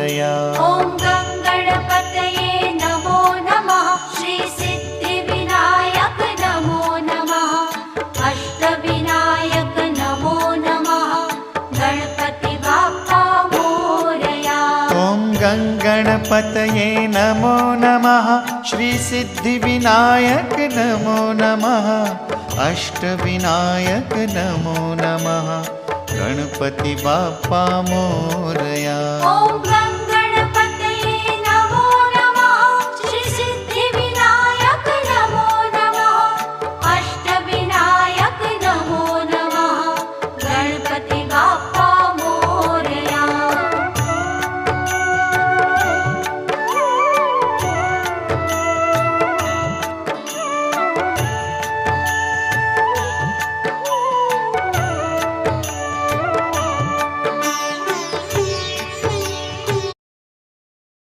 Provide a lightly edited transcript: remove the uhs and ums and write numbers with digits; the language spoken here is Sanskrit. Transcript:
मोरया। ॐ गणपतये नमो नमः। श्री सिद्धिविनायक नमो नमः। अष्टविनायक नमो नमः। गणपति बाप्पा मोरया। ॐ गणपतये नमो नमः। श्री सिद्धिविनायक नमो नमः। अष्टविनायक नमो नमः। गणपति बाप्पा मोरया।